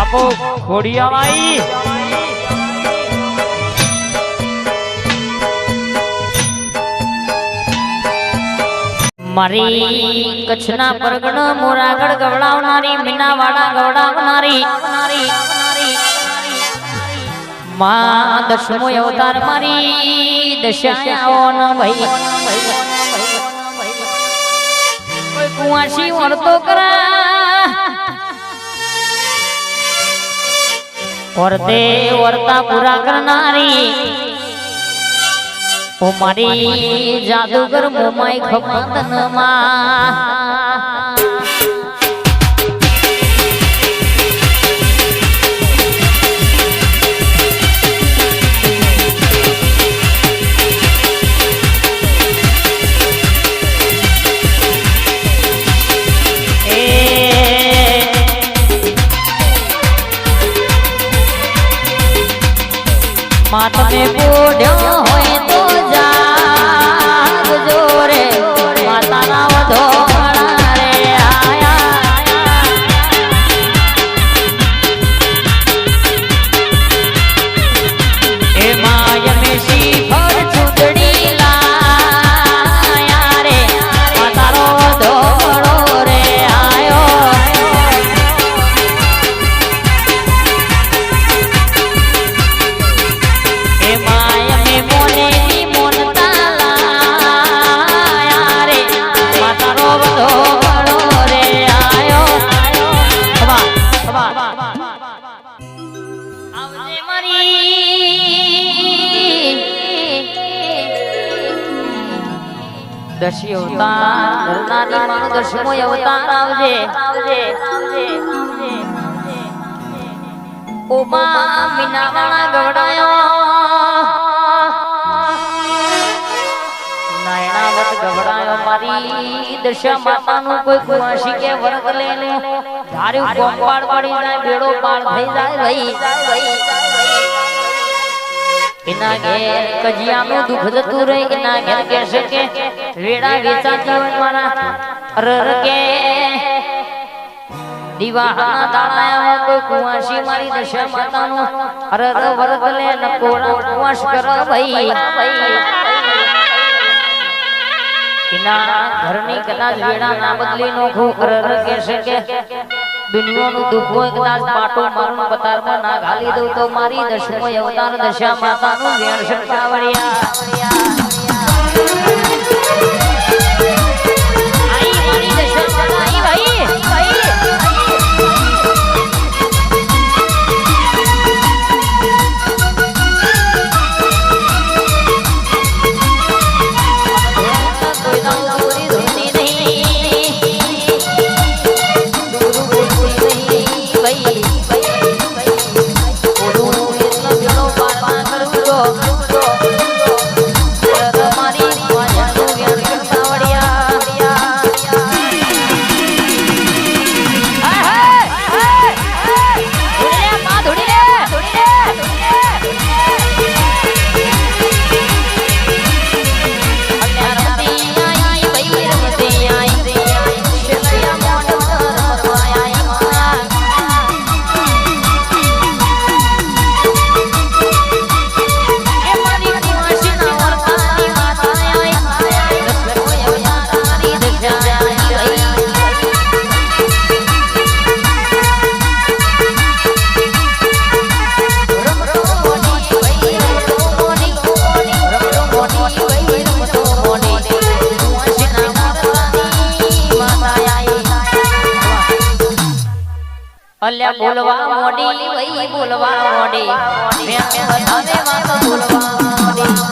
બાપુ ખોડિયાવાઈ મારી કચ્છના પરગણ મોરાગઢ ગવડાવનારી મીનાવાડા ગવડાવનારી માં દશમો અવતાર મારી દશાઓનો ભાઈ કોઈ કુંવાસી વર્તો કરા વર્તે વર્તા પૂરા કરનારી ઓ મારી જાદુગર મોમાઈ ખપતન માં માતને પોઢ્યો હોય તો જાગજો રે માતાના વધોણા રે આયા એ માય મે શીખર ચૂંદડી લાયા રે માતાનો વધોણો રે આયો દશી અવતાર ધરનારી માનો દશમો અવતાર આવજે ઓમાં મીનાવાળા ગવડાયો નાયણાવત ગવડાયો મારી દશા માતાનું કોઈ કુંવાસી કે વર્ગ લેને ધાર્યું કોંપાળ પડી જાય બેડો પાર થઈ જાય ભાઈ इना घेर कजिया में दुख जतू रे इना घेर कैसे के वेड़ा वेचा जीवन मारा रर के दीवाना दाळाया कोई कुंवासी मारी दशा मातानो रर वर्ग ले नकोड़ा कुंवास कर भाई इना घरनी कदाच वेड़ा ना बदली नो खो रर कैसे के दुनियाનું દુઃખ હોય કદાચ પાટો મારું પતારમાં ના ગાલી દઉં તો મારી દશમો અવતાર દશા માતાનું દર્શન કાવડિયા આઈ મારી દશા માતા આઈ ભાઈ અલ્યા બોલવા મોડી વઈ બોલવા મોડી મેં બધાને વાત બોલવા મોડી